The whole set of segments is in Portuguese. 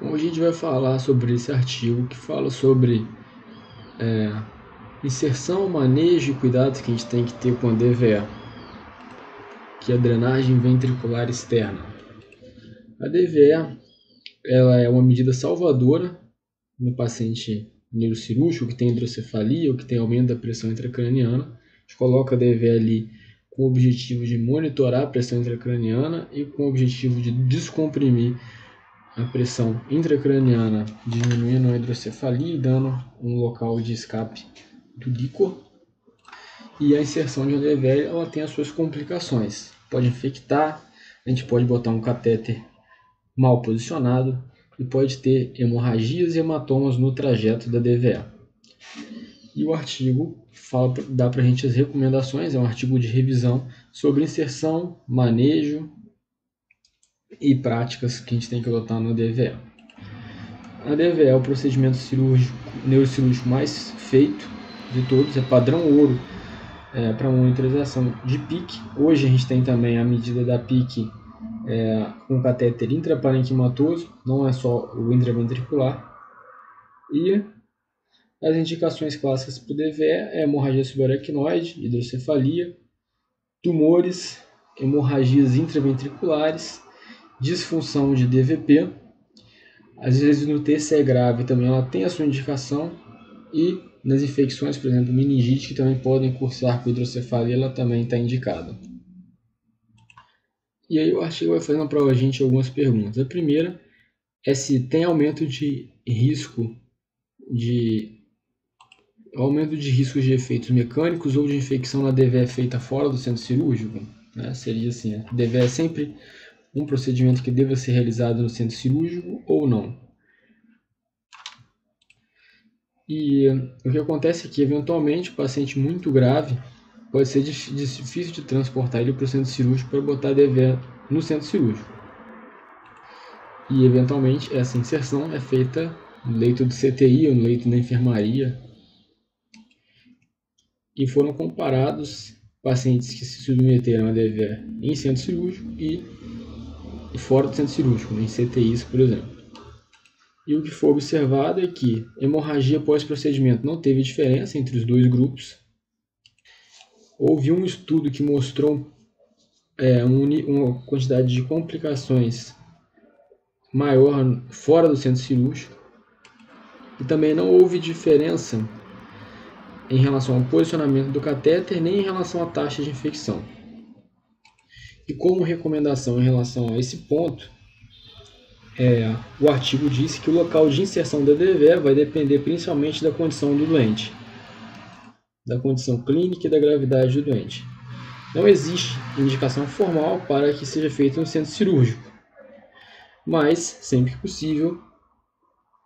Hoje a gente vai falar sobre esse artigo que fala sobre inserção, manejo e cuidados que a gente tem que ter com a DVE, que é a drenagem ventricular externa. A DVE ela é uma medida salvadora no paciente neurocirúrgico que tem hidrocefalia ou que tem aumento da pressão intracraniana. A gente coloca a DVE ali com o objetivo de monitorar a pressão intracraniana e com o objetivo de descomprimir a pressão intracraniana, diminuindo a hidrocefalia e dando um local de escape do líquor. E a inserção de uma DVE ela tem as suas complicações. Pode infectar, a gente pode botar um catéter mal posicionado e pode ter hemorragias e hematomas no trajeto da DVE. E o artigo dá para a gente as recomendações, é um artigo de revisão sobre inserção, manejo e práticas que a gente tem que adotar na DVE. A DVE é o procedimento neurocirúrgico mais feito de todos, é padrão ouro para monitorização de PIC. Hoje a gente tem também a medida da PIC com catéter intraparenquimatoso, não é só o intraventricular. E as indicações clássicas para o DVE é hemorragia subaracnoide, hidrocefalia, tumores, hemorragias intraventriculares, disfunção de DVP. Às vezes no TCE grave também ela tem a sua indicação, e nas infecções, por exemplo, meningite, que também podem cursar com hidrocefalia, ela também está indicada. E aí o artigo vai fazendo para a gente algumas perguntas. A primeira é se tem aumento de riscos de efeitos mecânicos ou de infecção na DVE feita fora do centro cirúrgico. Seria assim, a DVE é sempre um procedimento que deva ser realizado no centro cirúrgico ou não. E o que acontece é que, eventualmente, o paciente muito grave pode ser difícil de transportar ele para o centro cirúrgico para botar a DVE no centro cirúrgico. E, eventualmente, essa inserção é feita no leito de CTI ou no leito da enfermaria. E foram comparados pacientes que se submeteram a DVE em centro cirúrgico e fora do centro cirúrgico, em CTIs, por exemplo. E o que foi observado é que hemorragia pós-procedimento não teve diferença entre os dois grupos. Houve um estudo que mostrou uma quantidade de complicações maior fora do centro cirúrgico. E também não houve diferença em relação ao posicionamento do catéter, nem em relação à taxa de infecção. E como recomendação em relação a esse ponto, o artigo disse que o local de inserção da DVE vai depender principalmente da condição do doente, da condição clínica e da gravidade do doente. Não existe indicação formal para que seja feito no centro cirúrgico, mas, sempre que possível,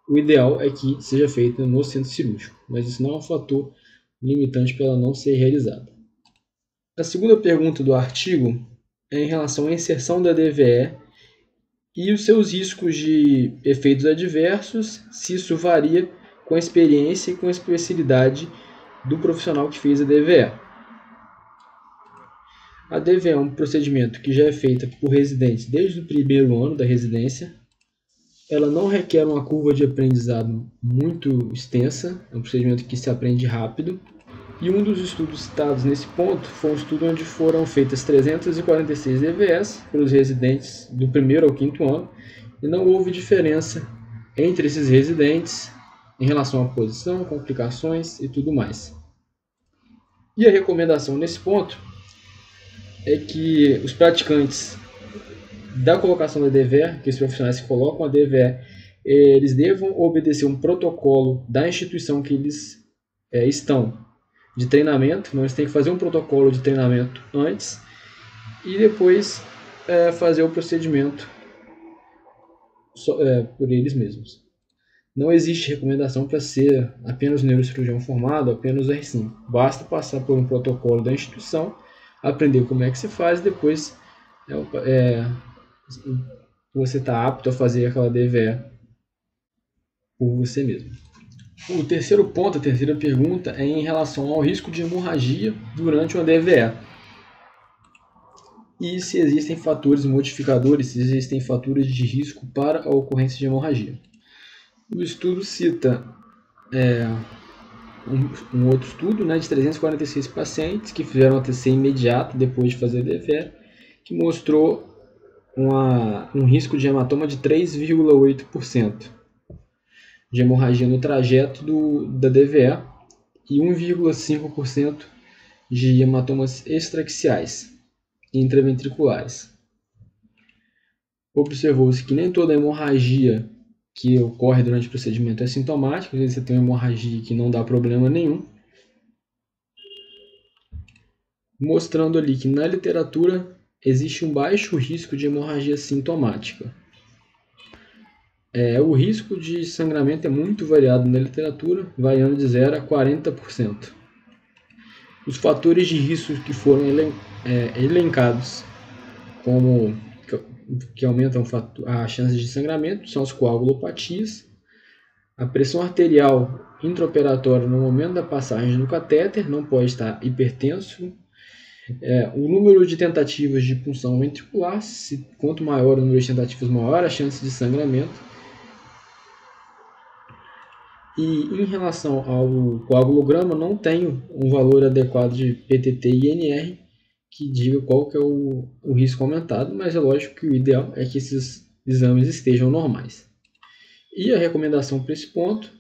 o ideal é que seja feito no centro cirúrgico, mas isso não é um fator limitante para ela não ser realizada. A segunda pergunta do artigo é em relação à inserção da DVE e os seus riscos de efeitos adversos, se isso varia com a experiência e com a especialidade do profissional que fez a DVE. A DVE é um procedimento que já é feito por residentes desde o primeiro ano da residência. Ela não requer uma curva de aprendizado muito extensa, é um procedimento que se aprende rápido. E um dos estudos citados nesse ponto foi um estudo onde foram feitas 346 DVEs pelos residentes do primeiro ao quinto ano, e não houve diferença entre esses residentes em relação à posição, complicações e tudo mais. E a recomendação nesse ponto é que os praticantes da colocação da DVE, que os profissionais que colocam a DVE, eles devam obedecer um protocolo da instituição que eles estão de treinamento. Então eles têm que fazer um protocolo de treinamento antes e depois fazer o procedimento por eles mesmos. Não existe recomendação para ser apenas neurocirurgião formado, apenas o R5. Basta passar por um protocolo da instituição, aprender como é que se faz, e depois você está apto a fazer aquela DVE por você mesmo. O terceiro ponto, a terceira pergunta, é em relação ao risco de hemorragia durante uma DVE. e se existem fatores modificadores, se existem fatores de risco para a ocorrência de hemorragia. O estudo cita um outro estudo, né, de 346 pacientes que fizeram ATC imediato depois de fazer DVE, que mostrou um risco de hematoma de 3,8% de hemorragia no trajeto da DVE e 1,5% de hematomas extraxiais e intraventriculares. Observou-se que nem toda hemorragia que ocorre durante o procedimento é sintomática, às vezes você tem uma hemorragia que não dá problema nenhum, mostrando ali que na literatura existe um baixo risco de hemorragia sintomática. O risco de sangramento é muito variado na literatura, variando de 0 a 40%. Os fatores de risco que foram elencados como que aumentam a chance de sangramento são as coagulopatias, a pressão arterial intraoperatória no momento da passagem do catéter não pode estar hipertenso, o número de tentativas de punção ventricular, quanto maior o número de tentativas, maior a chance de sangramento. E em relação ao coagulograma, não tenho um valor adequado de PTT e INR que diga qual que é o risco aumentado, mas é lógico que o ideal é que esses exames estejam normais. E a recomendação para esse ponto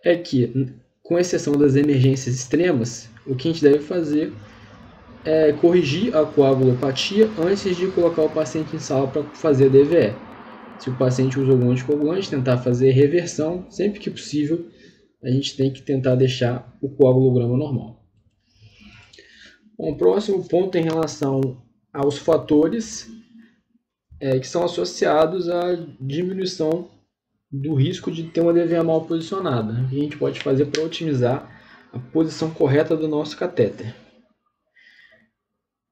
é que, com exceção das emergências extremas, o que a gente deve fazer é corrigir a coagulopatia antes de colocar o paciente em sala para fazer DVE. Se o paciente usa algum anticoagulante, tentar fazer reversão, sempre que possível, a gente tem que tentar deixar o coagulograma normal. Bom, o próximo ponto em relação aos fatores que são associados à diminuição do risco de ter uma DVE mal posicionada. O que a gente pode fazer para otimizar a posição correta do nosso catéter?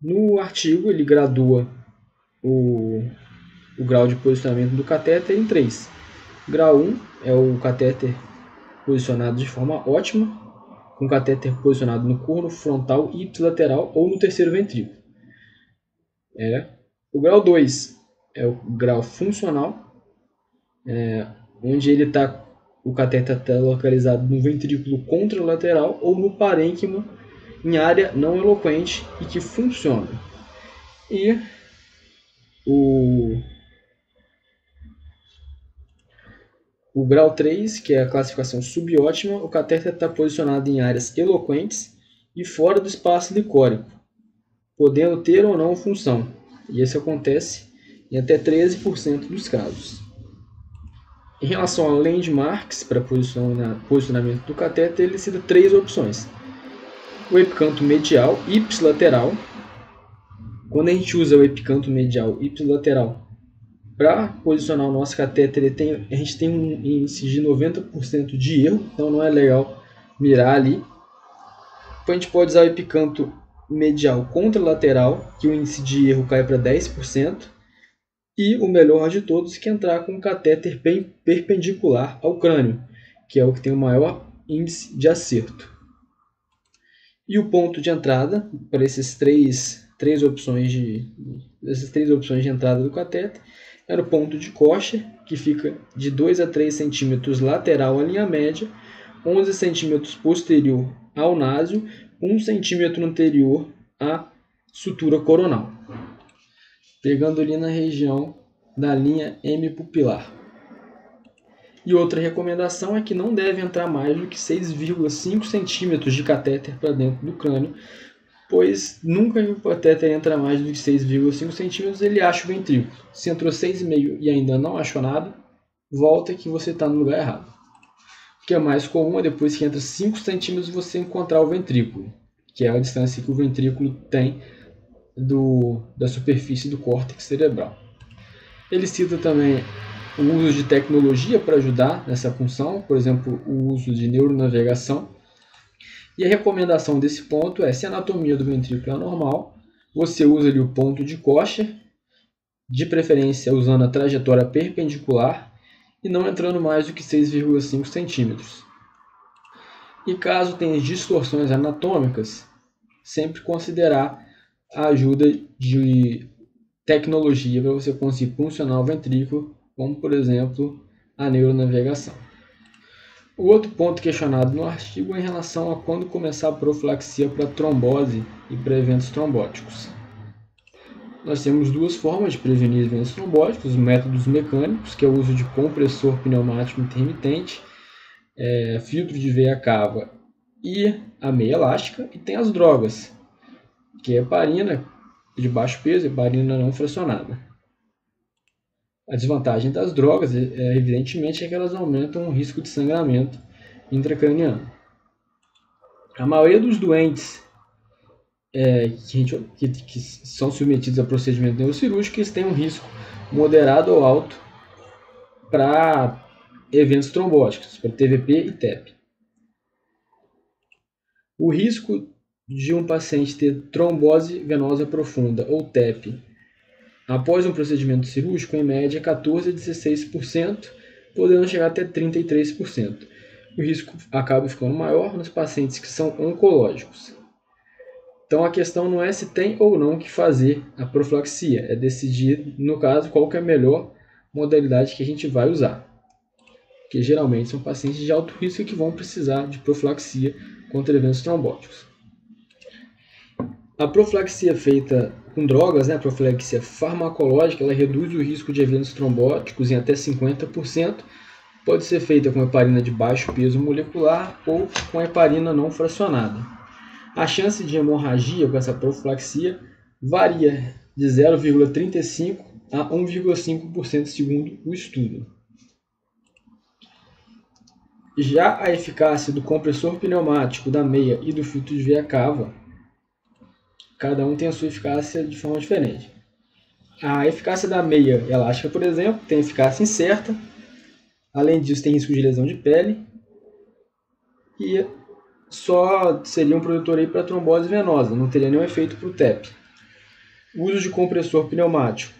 No artigo, ele gradua o grau de posicionamento do catéter em 3. Grau 1 é o catéter posicionado de forma ótima, com o catéter posicionado no corno frontal e ipsilateral ou no terceiro ventrículo. O grau 2 é o grau funcional, onde o catéter está localizado no ventrículo contralateral ou no parênquima, em área não eloquente e que funciona. E o grau 3, que é a classificação subótima, o catéter está posicionado em áreas eloquentes e fora do espaço licórico, podendo ter ou não função. E isso acontece em até 13% dos casos. Em relação a landmarks para posicionamento do catéter, ele cita 3 opções. O epicanto medial ipsilateral. Quando a gente usa o epicanto medial ipsilateral para posicionar o nosso catéter, a gente tem um índice de 90% de erro, então não é legal mirar ali. Então a gente pode usar o epicanto medial contralateral, que o índice de erro cai para 10%. E o melhor de todos, que é entrar com um catéter bem perpendicular ao crânio, que é o que tem o maior índice de acerto. E o ponto de entrada para essas três opções de entrada do catéter era o ponto de Kocher, que fica de 2 a 3 centímetros lateral à linha média, 11 centímetros posterior ao násio, 1 centímetro anterior à sutura coronal, pegando ali na região da linha hemipupilar. E outra recomendação é que não deve entrar mais do que 6,5 centímetros de catéter para dentro do crânio, pois nunca que o catéter entra mais do que 6,5 centímetros, ele acha o ventrículo. Se entrou 6,5 e ainda não achou nada, volta que você está no lugar errado. O que é mais comum é depois que entra 5 centímetros você encontrar o ventrículo, que é a distância que o ventrículo tem da superfície do córtex cerebral. Ele cita também o uso de tecnologia para ajudar nessa função, por exemplo, o uso de neuronavegação. E a recomendação desse ponto é, se a anatomia do ventrículo é normal, você usa ali o ponto de Kocher, de preferência usando a trajetória perpendicular e não entrando mais do que 6,5 centímetros. E caso tenha distorções anatômicas, sempre considerar a ajuda de tecnologia para você conseguir funcionar o ventrículo, como por exemplo a neuronavegação. O outro ponto questionado no artigo é em relação a quando começar a profilaxia para trombose e para eventos trombóticos. Nós temos duas formas de prevenir eventos trombóticos: os métodos mecânicos, que é o uso de compressor pneumático intermitente, filtro de veia cava e a meia elástica, e tem as drogas, que é heparina de baixo peso e heparina não fracionada. A desvantagem das drogas, evidentemente, é que elas aumentam o risco de sangramento intracraniano. A maioria dos doentes que são submetidos a procedimento neurocirúrgico, eles têm um risco moderado ou alto para eventos trombóticos, para TVP e TEP. O risco de um paciente ter trombose venosa profunda ou TEP após um procedimento cirúrgico, em média, 14% a 16%, podendo chegar até 33%. O risco acaba ficando maior nos pacientes que são oncológicos. Então a questão não é se tem ou não que fazer a profilaxia, é decidir, no caso, qual que é a melhor modalidade que a gente vai usar. Porque geralmente são pacientes de alto risco que vão precisar de profilaxia contra eventos trombóticos. A profilaxia feita com drogas, a profilaxia farmacológica, ela reduz o risco de eventos trombóticos em até 50%. Pode ser feita com heparina de baixo peso molecular ou com heparina não fracionada. A chance de hemorragia com essa profilaxia varia de 0,35% a 1,5% segundo o estudo. Já a eficácia do compressor pneumático, da meia e do filtro de veia cava, cada um tem a sua eficácia de forma diferente. A eficácia da meia elástica, por exemplo, tem eficácia incerta. Além disso, tem risco de lesão de pele. E só seria um protetor aí para trombose venosa, não teria nenhum efeito para o TEP. O uso de compressor pneumático.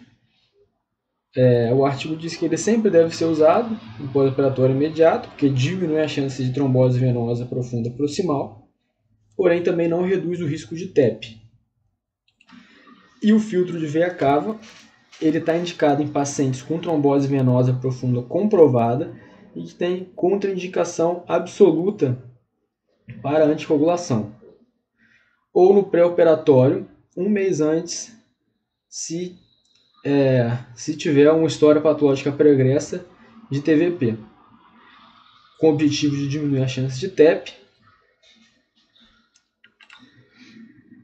O artigo diz que ele sempre deve ser usado no pós-operatório imediato, porque diminui a chance de trombose venosa profunda proximal, porém também não reduz o risco de TEP. E o filtro de veia cava, ele está indicado em pacientes com trombose venosa profunda comprovada e que tem contraindicação absoluta para anticoagulação. Ou no pré-operatório, um mês antes, se tiver uma história patológica pregressa de TVP, com o objetivo de diminuir a chance de TEP.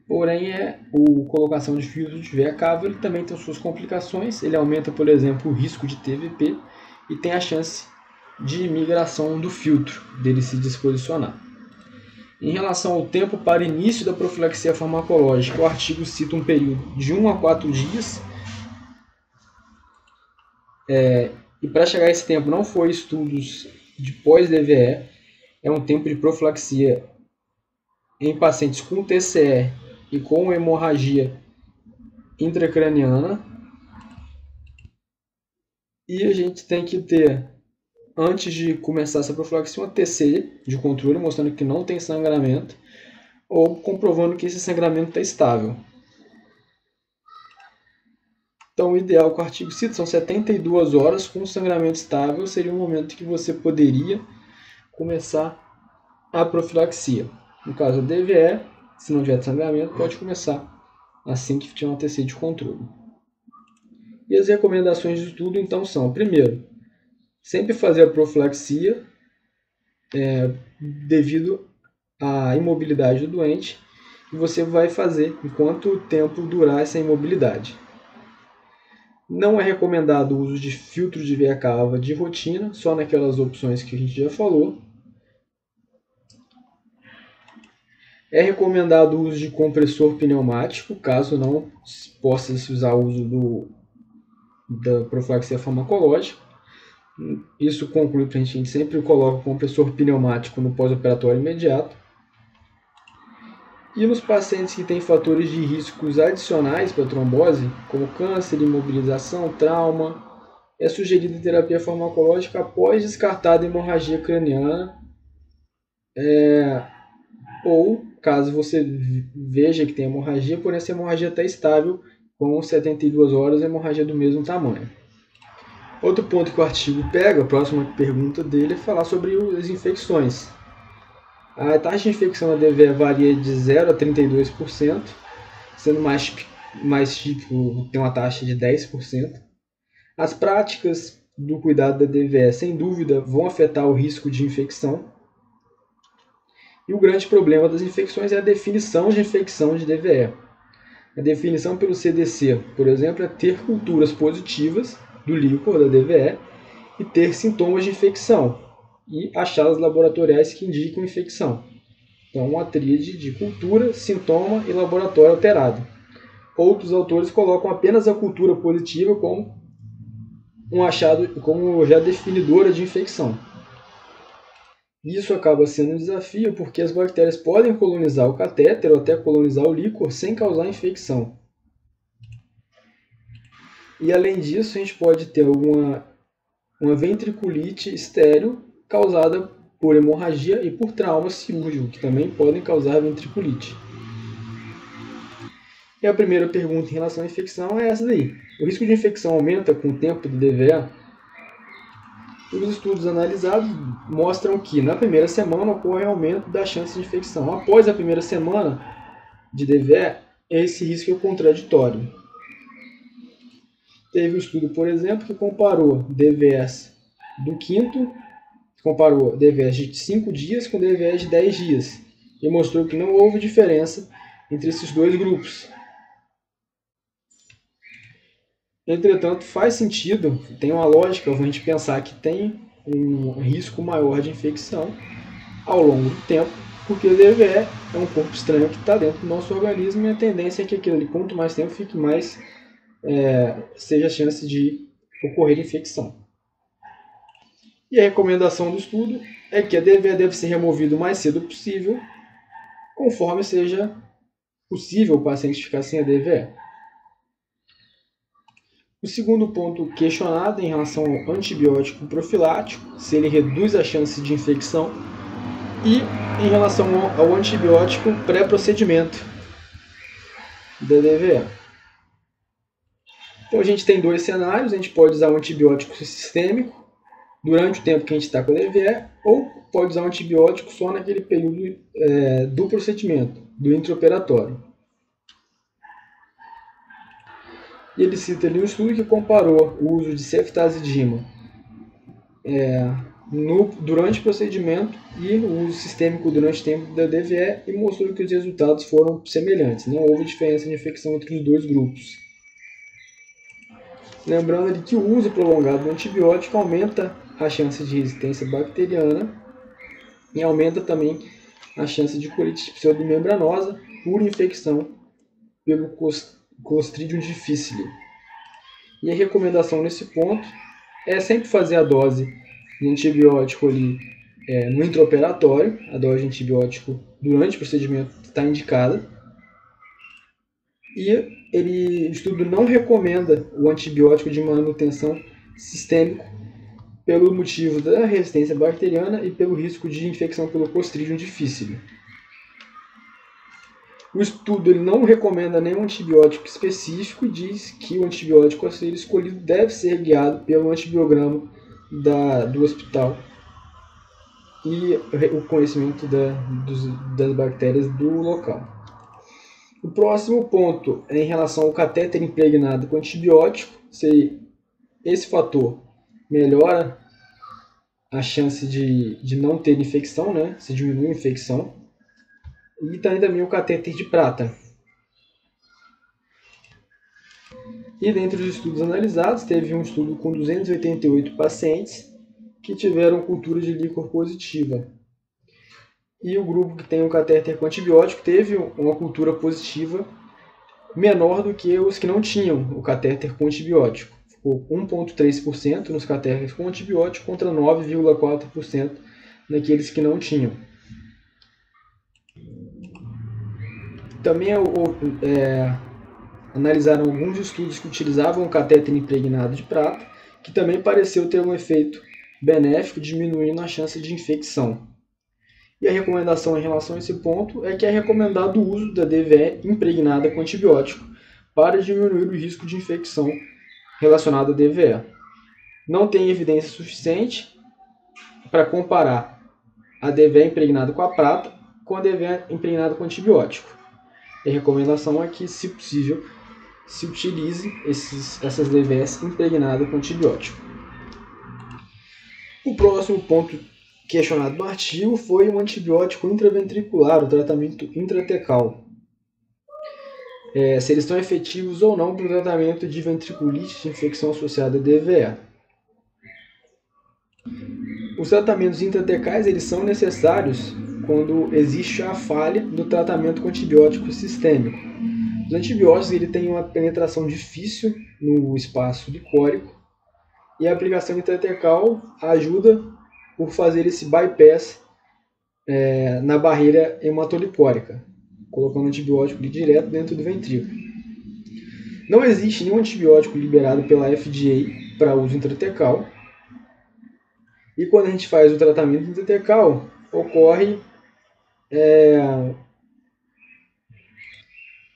Porém, a colocação de filtro de veia cava ele também tem suas complicações. Ele aumenta, por exemplo, o risco de TVP e tem a chance de migração do filtro, dele se disposicionar. Em relação ao tempo para início da profilaxia farmacológica, o artigo cita um período de 1 a 4 dias. E para chegar a esse tempo não foi estudos de pós-DVE, é um tempo de profilaxia em pacientes com TCE e com hemorragia intracraniana. E a gente tem que ter, antes de começar essa profilaxia, uma TC de controle, mostrando que não tem sangramento, ou comprovando que esse sangramento está estável. Então, o ideal que o artigo cita são 72 horas com sangramento estável, seria o momento que você poderia começar a profilaxia. No caso do DVE, se não tiver sangramento, pode começar assim que tiver uma TC de controle. E as recomendações de estudo, então, são: primeiro, sempre fazer a profilaxia devido à imobilidade do doente, e você vai fazer enquanto o tempo durar essa imobilidade. Não é recomendado o uso de filtro de veia cava de rotina, só naquelas opções que a gente já falou. É recomendado o uso de compressor pneumático, caso não possa se usar o uso da profilaxia farmacológica. Isso conclui que a gente sempre coloca o compressor pneumático no pós-operatório imediato. E nos pacientes que têm fatores de riscos adicionais para trombose, como câncer, imobilização, trauma, é sugerida terapia farmacológica após descartada hemorragia craniana ou caso você veja que tem hemorragia, porém essa hemorragia está estável, com 72 horas a hemorragia do mesmo tamanho. Outro ponto que o artigo pega, a próxima pergunta dele, é falar sobre as infecções. A taxa de infecção da DVE varia de 0 a 32%, sendo mais típico ter uma taxa de 10%. As práticas do cuidado da DVE, sem dúvida, vão afetar o risco de infecção. E o grande problema das infecções é a definição de infecção de DVE. A definição pelo CDC, por exemplo, é ter culturas positivas do líquor da DVE e ter sintomas de infecção e achados laboratoriais que indicam infecção. Então, uma tríade de cultura, sintoma e laboratório alterado. Outros autores colocam apenas a cultura positiva como um achado como já definidora de infecção. Isso acaba sendo um desafio porque as bactérias podem colonizar o catéter ou até colonizar o líquor sem causar infecção. E além disso, a gente pode ter uma ventriculite estéril causada por hemorragia e por trauma cirúrgico, que também podem causar ventriculite. E a primeira pergunta em relação à infecção é essa daí. O risco de infecção aumenta com o tempo do DVE? Os estudos analisados mostram que na primeira semana ocorre aumento da chance de infecção. Após a primeira semana de DVE, esse risco é contraditório. Teve um estudo, por exemplo, que comparou DVEs comparou DVEs de 5 dias com DVEs de 10 dias e mostrou que não houve diferença entre esses dois grupos. Entretanto, faz sentido, tem uma lógica a gente pensar que tem um risco maior de infecção ao longo do tempo, porque o DVE é um corpo estranho que está dentro do nosso organismo e a tendência é que aquilo ali, quanto mais tempo, fique mais seja a chance de ocorrer infecção. E a recomendação do estudo é que a DVE deve ser removida o mais cedo possível, conforme seja possível o paciente ficar sem a DVE. O segundo ponto questionado em relação ao antibiótico profilático, se ele reduz a chance de infecção, e em relação ao antibiótico pré-procedimento da DVE. Então a gente tem dois cenários, a gente pode usar o antibiótico sistêmico durante o tempo que a gente está com a DVE, ou pode usar o antibiótico só naquele período do procedimento, do intraoperatório. E ele cita ali um estudo que comparou o uso de ceftazidima durante o procedimento e o uso sistêmico durante o tempo da DVE e mostrou que os resultados foram semelhantes, não houve diferença de infecção entre os dois grupos. Lembrando ali que o uso prolongado do antibiótico aumenta a chance de resistência bacteriana e aumenta também a chance de colite pseudomembranosa por infecção pelo Clostridium difficile. E a recomendação nesse ponto é sempre fazer a dose de antibiótico ali no intraoperatório. A dose de antibiótico durante o procedimento está indicada. E o estudo não recomenda o antibiótico de manutenção sistêmico pelo motivo da resistência bacteriana e pelo risco de infecção pelo Clostridium difficile. O estudo ele não recomenda nenhum antibiótico específico e diz que o antibiótico a ser escolhido deve ser guiado pelo antibiograma do hospital e o conhecimento das bactérias do local. O próximo ponto é em relação ao catéter impregnado com antibiótico. Se esse fator melhora a chance de não ter infecção, né? Se diminui a infecção. E também o catéter de prata. E dentre os estudos analisados, teve um estudo com 288 pacientes que tiveram cultura de líquor positiva. E o grupo que tem o catéter com antibiótico teve uma cultura positiva menor do que os que não tinham o catéter com antibiótico. Ficou 1,3% nos catéteres com antibiótico contra 9,4% naqueles que não tinham. Também analisaram alguns estudos que utilizavam o catéter impregnado de prata, que também pareceu ter um efeito benéfico, diminuindo a chance de infecção. E a recomendação em relação a esse ponto é que é recomendado o uso da DVE impregnada com antibiótico para diminuir o risco de infecção relacionada à DVE. Não tem evidência suficiente para comparar a DVE impregnada com a prata com a DVE impregnada com antibiótico. E a recomendação é que, se possível, se utilize essas DVEs impregnadas com antibiótico. O próximo ponto questionado no artigo foi o antibiótico intraventricular, o tratamento intratecal. Se eles estão efetivos ou não para o tratamento de ventriculite de infecção associada à DVE. Os tratamentos intratecais eles são necessários quando existe a falha do tratamento com antibiótico sistêmico. Os antibióticos ele têm uma penetração difícil no espaço licórico e a aplicação intratecal ajuda por fazer esse bypass na barreira hematolicórica, colocando o antibiótico direto dentro do ventrículo. Não existe nenhum antibiótico liberado pela FDA para uso intratecal. E quando a gente faz o tratamento intratecal, ocorre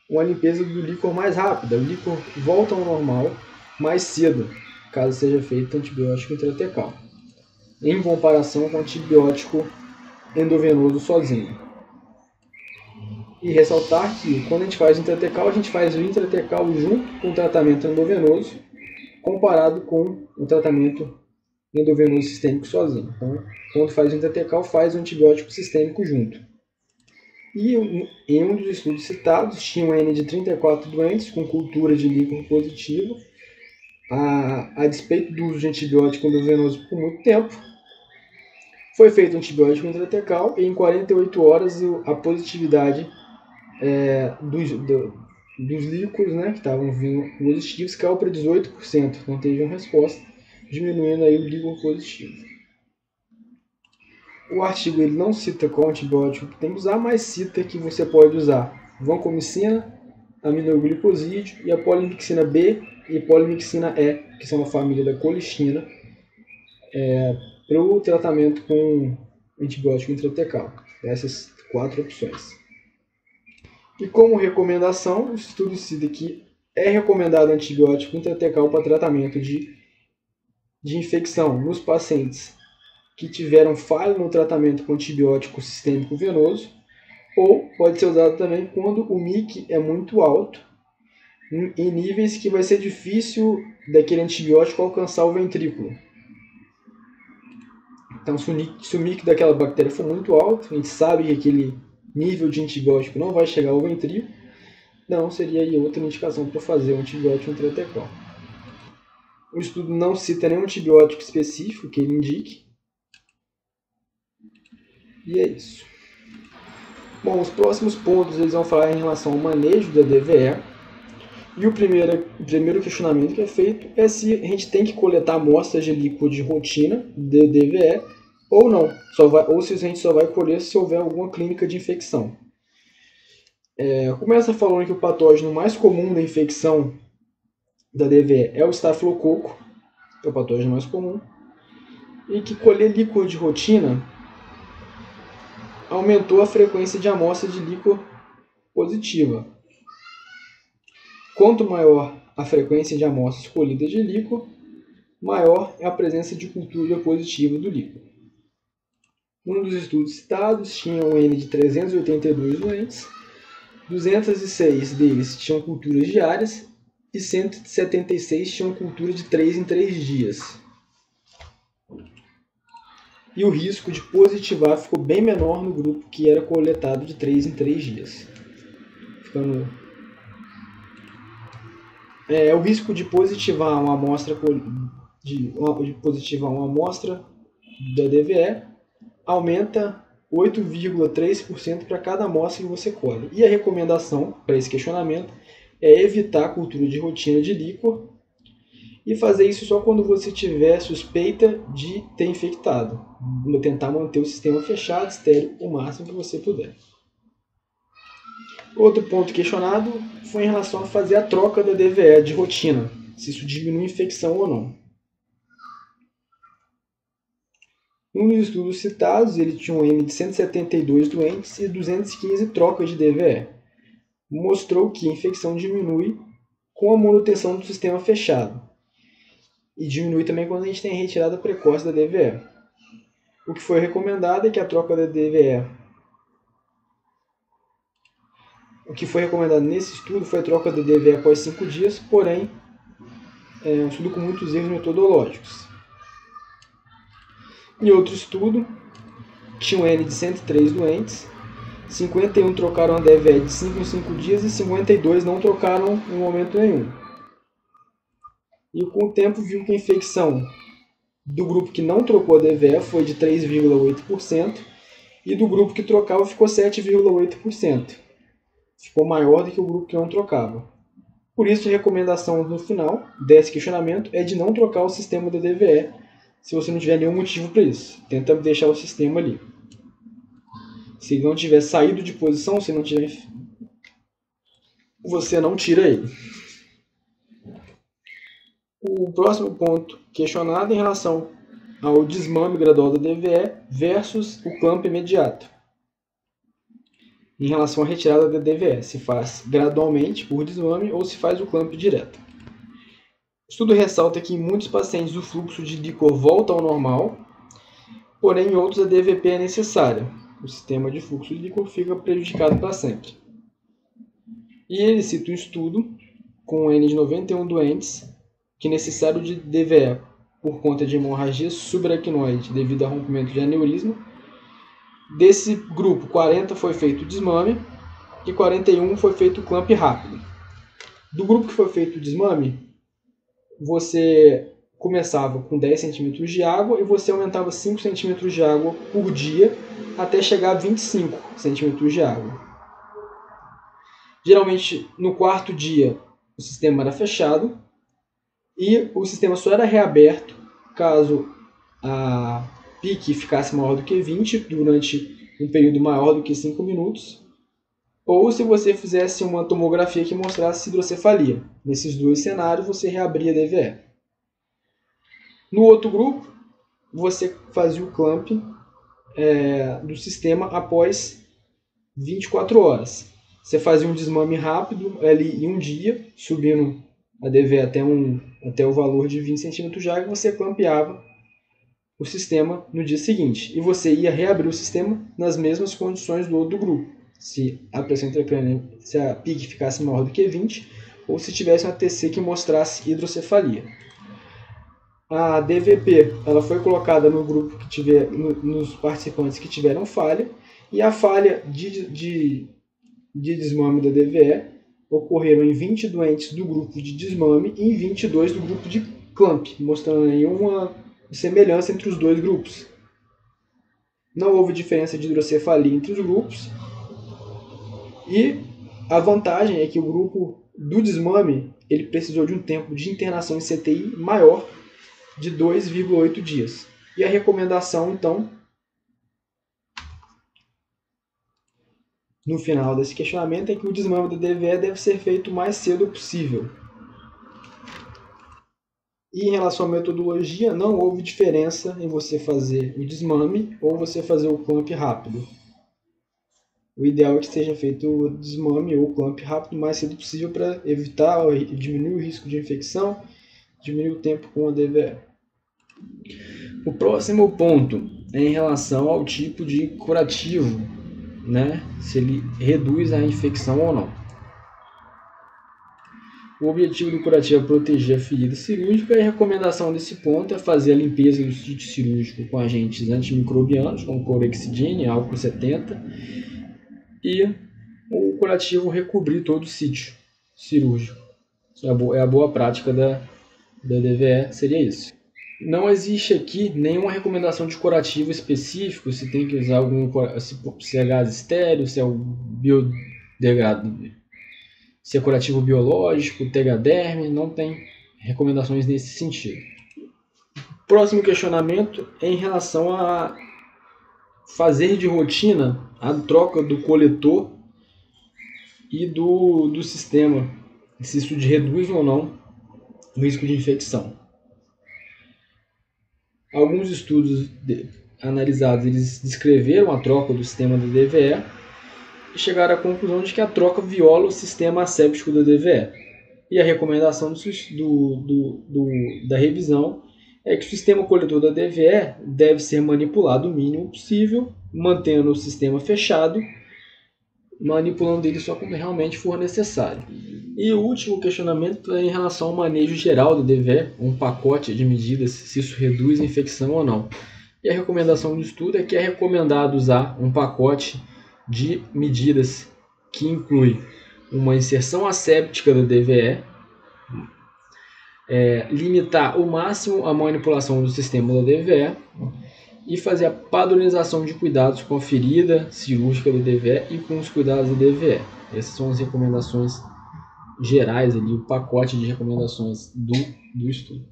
uma limpeza do líquor mais rápida. O líquor volta ao normal mais cedo, caso seja feito antibiótico intratecal, em comparação com antibiótico endovenoso sozinho. E ressaltar que quando a gente faz intratecal, a gente faz o intratecal junto com o tratamento endovenoso, comparado com o tratamento endovenoso sistêmico sozinho. Então, quando faz o intratecal, faz o antibiótico sistêmico junto. E em um dos estudos citados, tinha um N de 34 doentes com cultura de líquor positivo, a despeito do uso de antibiótico endovenoso por muito tempo. Foi feito um antibiótico intratecal e em 48 horas a positividade dos líquores, que estavam vindo positivos, caiu para 18%, não teve uma resposta, diminuindo aí o líquor positivo. O artigo ele não cita qual antibiótico que tem que usar, mas cita que você pode usar vancomicina, aminoglicosídeo e a polimixina B e polimixina E, que são a família da colistina, para o tratamento com antibiótico intratecal. Essas 4 opções. E como recomendação, o estudo cita que é recomendado antibiótico intratecal para tratamento de infecção nos pacientes que tiveram falha no tratamento com antibiótico sistêmico venoso, ou pode ser usado também quando o MIC é muito alto, em níveis que vai ser difícil daquele antibiótico alcançar o ventrículo. Então, se o MIC daquela bactéria for muito alto, a gente sabe que aquele nível de antibiótico não vai chegar ao ventrículo, não seria aí outra indicação para fazer um antibiótico intratecal. O estudo não cita nenhum antibiótico específico que ele indique. E é isso. Bom, os próximos pontos eles vão falar em relação ao manejo da DVE. E o primeiro questionamento que é feito é se a gente tem que coletar amostras de líquido de rotina de DVE ou não. Ou se a gente só vai colher se houver alguma clínica de infecção. Começa falando que o patógeno mais comum da infecção da DVE é o estafilococo, que é o patógeno mais comum, e que colher líquor de rotina aumentou a frequência de amostra de líquor positiva. Quanto maior a frequência de amostras colhidas de líquor, maior é a presença de cultura positiva do líquor. Um dos estudos citados tinha um N de 382 doentes, 206 deles tinham culturas diárias e 176 tinham cultura de 3 em 3 dias. E o risco de positivar ficou bem menor no grupo que era coletado de 3 em 3 dias. O risco de positivar uma amostra da DVE aumenta 8,3% para cada amostra que você colhe. E a recomendação para esse questionamento é evitar a cultura de rotina de líquor e fazer isso só quando você tiver suspeita de ter infectado. Tentar manter o sistema fechado, estéril, o máximo que você puder. Outro ponto questionado foi em relação a fazer a troca da DVE de rotina, se isso diminui a infecção ou não. Um dos estudos citados, ele tinha um N de 172 doentes e 215 trocas de DVE. Mostrou que a infecção diminui com a manutenção do sistema fechado. E diminui também quando a gente tem a retirada precoce da DVE. O que foi recomendado é que a troca da DVE... O que foi recomendado nesse estudo foi a troca da DVE após 5 dias, porém, é um estudo com muitos erros metodológicos. Em outro estudo, tinha um N de 103 doentes, 51 trocaram a DVE de 5 em 5 dias e 52 não trocaram em momento nenhum. E com o tempo viu que a infecção do grupo que não trocou a DVE foi de 3,8% e do grupo que trocava ficou 7,8%. Ficou maior do que o grupo que não trocava. Por isso, a recomendação no final desse questionamento é de não trocar o sistema da DVE se você não tiver nenhum motivo para isso. Tenta deixar o sistema ali. Se ele não tiver saído de posição, se não tiver, você não tira ele. O próximo ponto questionado é em relação ao desmame gradual da DVE versus o clamp imediato. Em relação à retirada da DVE, se faz gradualmente por desmame ou se faz o clamp direto. O estudo ressalta que em muitos pacientes o fluxo de líquor volta ao normal, porém em outros a DVP é necessária. O sistema de fluxo de líquor fica prejudicado para sempre. E ele cita um estudo com um N de 91 doentes que necessitaram de DVE por conta de hemorragia subaracnoide devido a rompimento de aneurisma. Desse grupo, 40 foi feito desmame e 41 foi feito clamp rápido. Do grupo que foi feito desmame, você começava com 10 centímetros de água e você aumentava 5 centímetros de água por dia até chegar a 25 centímetros de água. Geralmente, no quarto dia, o sistema era fechado e o sistema só era reaberto caso a pique ficasse maior do que 20 durante um período maior do que 5 minutos, ou se você fizesse uma tomografia que mostrasse hidrocefalia. Nesses dois cenários, você reabria a DVE. No outro grupo, você fazia o clamp do sistema após 24 horas. Você fazia um desmame rápido ali em um dia, subindo a DVE até o valor de 20 centímetros de água, você clampeava o sistema no dia seguinte. E você ia reabrir o sistema nas mesmas condições do outro grupo. Se a pressão intracraniana, se a pique ficasse maior do que 20, ou se tivesse uma TC que mostrasse hidrocefalia. A DVP ela foi colocada no grupo que tiver, nos participantes que tiveram falha, e a falha de desmame da DVE ocorreram em 20 doentes do grupo de desmame e em 22 do grupo de clamp, mostrando aí uma semelhança entre os dois grupos. Não houve diferença de hidrocefalia entre os grupos. E a vantagem é que o grupo do desmame ele precisou de um tempo de internação em CTI maior de 2,8 dias. E a recomendação, então, no final desse questionamento, é que o desmame da DVE deve ser feito o mais cedo possível. E em relação à metodologia, não houve diferença em você fazer o desmame ou você fazer o clamp rápido. O ideal é que seja feito o desmame ou o clamp rápido o mais cedo possível para evitar ou diminuir o risco de infecção, diminuir o tempo com a DVE. O próximo ponto é em relação ao tipo de curativo, né? Se ele reduz a infecção ou não. O objetivo do curativo é proteger a ferida cirúrgica e a recomendação desse ponto é fazer a limpeza do sítio cirúrgico com agentes antimicrobianos, como clorexidina, álcool 70, e o curativo recobrir todo o sítio cirúrgico. É a boa prática da DVE, seria isso. Não existe aqui nenhuma recomendação de curativo específico, se tem que usar se é gás estéreo, se é o biodegradado, se é curativo biológico, tegaderme, não tem recomendações nesse sentido. Próximo questionamento é em relação a fazer de rotina a troca do coletor e do sistema, se isso reduz ou não o risco de infecção. Alguns estudos analisados, eles descreveram a troca do sistema da DVE e chegaram à conclusão de que a troca viola o sistema asséptico da DVE. E a recomendação da revisão é que o sistema coletor da DVE deve ser manipulado o mínimo possível, mantendo o sistema fechado, manipulando ele só quando realmente for necessário. E o último questionamento é em relação ao manejo geral da DVE, um pacote de medidas, se isso reduz a infecção ou não. E a recomendação do estudo é que é recomendado usar um pacote de medidas que inclui uma inserção asséptica da DVE, limitar ao máximo a manipulação do sistema da DVE e fazer a padronização de cuidados com a ferida cirúrgica da DVE e com os cuidados da DVE. Essas são as recomendações gerais, ali, o pacote de recomendações do estudo.